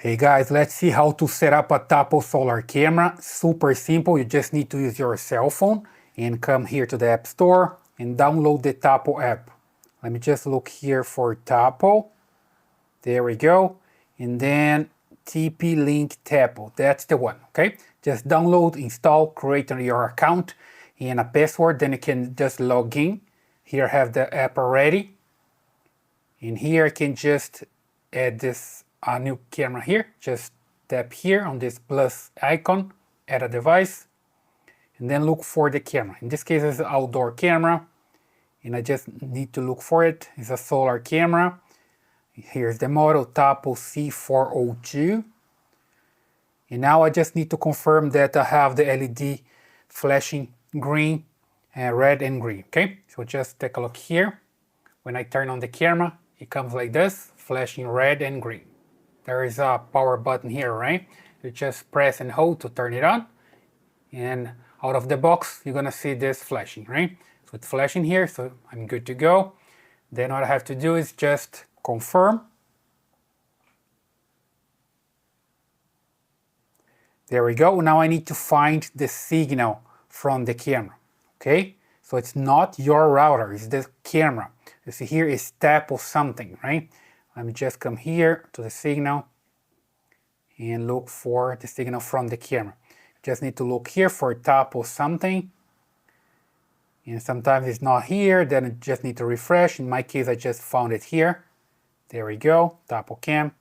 Hey guys, let's see how to set up a Tapo Solar Camera. Super simple, you just need to use your cell phone and come here to the App Store and download the Tapo app. Let me just look here for Tapo. There we go. And then TP-Link Tapo, that's the one, okay? Just download, install, create your account and a password, then you can just log in. Here I have the app already. And here I can just add this new camera here. Just tap here on this plus icon, add a device, and then look for the camera. In this case, it's an outdoor camera, and I just need to look for it. It's a solar camera. Here's the model, Tapo C402. And now I just need to confirm that I have the LED flashing green, red and green, okay? So just take a look here. When I turn on the camera, it comes like this, flashing red and green. There is a power button here, right? You just press and hold to turn it on. And out of the box, you're gonna see this flashing, right? So it's flashing here, so I'm good to go. Then what I have to do is just confirm. There we go. Now I need to find the signal from the camera, okay? So it's not your router, it's the camera. You see here is Tapo something, right? Let me just come here to the signal and look for the signal from the camera. Just need to look here for Tapo something. And sometimes it's not here, then I just need to refresh. In my case, I just found it here. There we go, Tapo Cam.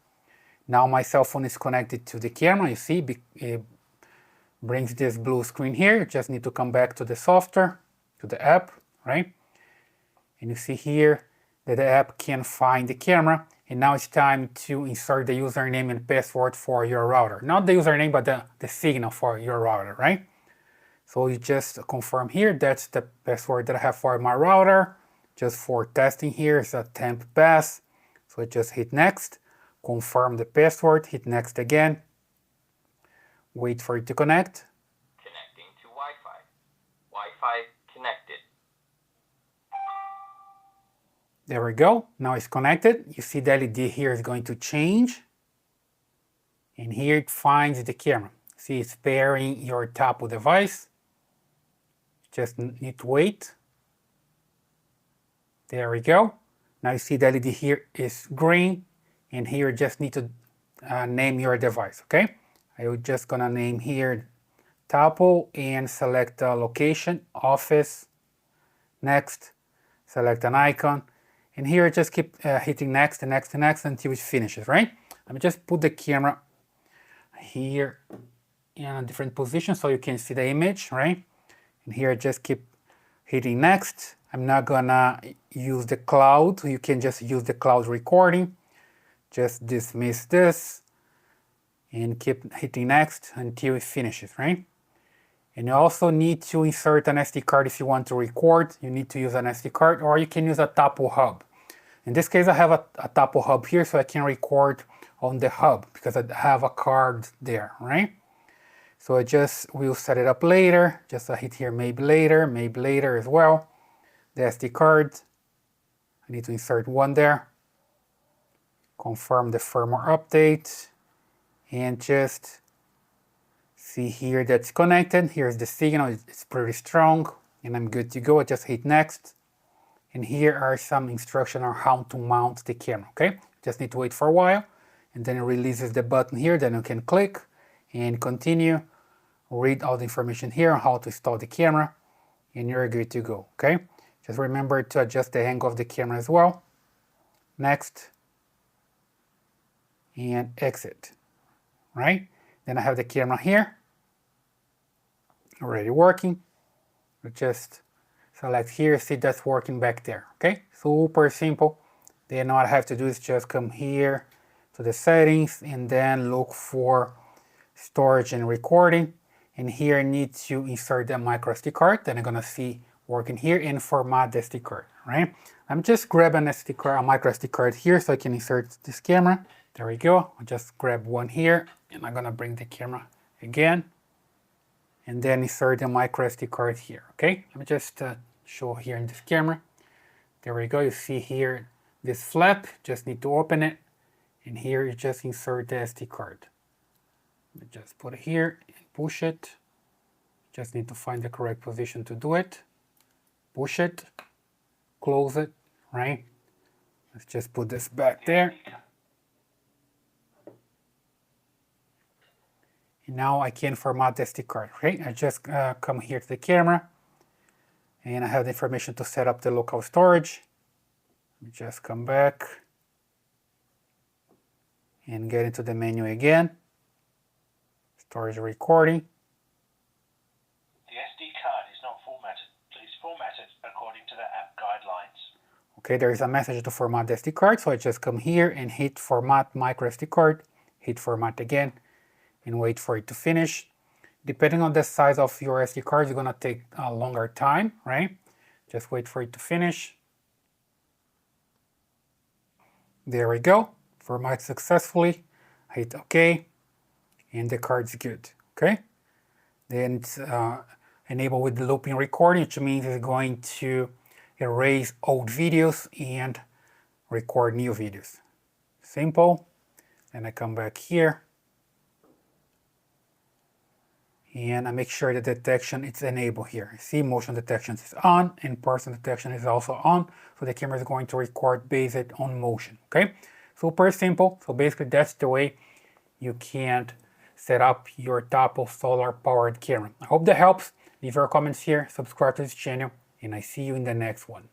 Now my cell phone is connected to the camera. You see, it brings this blue screen here. You just need to come back to the software, to the app, right? And you see here that the app can find the camera. And now it's time to insert the username and password for your router. Not the username, but the signal for your router, right? So you just confirm here, that's the password that I have for my router. Just for testing here, it's a temp pass. So just hit next, confirm the password, hit next again. Wait for it to connect. Connecting to Wi-Fi. Wi-Fi connected. There we go, now it's connected. You see the LED here is going to change. And here it finds the camera. See, it's pairing your Tapo device. Just need to wait. There we go. Now you see the LED here is green. And here you just need to name your device, okay? I'm just gonna name here Tapo and select a location, office, next, select an icon. And here just keep hitting next and next and next until it finishes, right? Let me just put the camera here in a different position so you can see the image, right? And here just keep hitting next. I'm not gonna use the cloud. You can just use the cloud recording. Just dismiss this and keep hitting next until it finishes, right? And you also need to insert an SD card if you want to record. You need to use an SD card, or you can use a Tapo hub. In this case, I have a Tapo hub here, so I can record on the hub because I have a card there, right? So I just will set it up later. Just hit here, maybe later as well. The SD card, I need to insert one there. Confirm the firmware update and just see here that's connected. Here's the signal, it's pretty strong and I'm good to go. I just hit next. And here are some instructions on how to mount the camera, okay? Just need to wait for a while and then it releases the button here. Then you can click and continue. Read all the information here on how to install the camera and you're good to go, okay? Just remember to adjust the angle of the camera as well. Next. And exit, right? Then I have the camera here, already working. We just select here, see that's working back there, okay? Super simple. Then all I have to do is just come here to the settings and then look for storage and recording. And here I need to insert the micro SD card. Then I'm gonna see working here and format the SD card, right? I'm just grabbing a micro SD card here so I can insert this camera. There we go. I'll just grab one here and I'm gonna bring the camera again and then insert the micro SD card here, okay? Let me just show here in this camera. There we go. You see here this flap, just need to open it And here you just insert the SD card. You just put it here and push it. Just need to find the correct position to do it. Push it, close it, right? Let's just put this back there. And now I can format the SD card, okay? I just come here to the camera and I have the information to set up the local storage. Just come back and get into the menu again. Storage recording. The SD card is not formatted. Please format it according to the app guidelines. Okay, there is a message to format the SD card, so I just come here and hit Format Micro SD Card, hit Format again, and wait for it to finish. Depending on the size of your SD card, it's gonna take a longer time, right? Just wait for it to finish. There we go, format successfully. Hit OK, and the card's good, okay? Then it's enabled with the looping recording, which means it's going to erase old videos and record new videos. Simple. Then I come back here and I make sure the detection is enabled here. See, motion detection is on and person detection is also on, so the camera is going to record based on motion, okay? Super simple. So basically that's the way you can set up your Tapo solar powered camera. I hope that helps. Leave your comments here, subscribe to this channel, and I see you in the next one.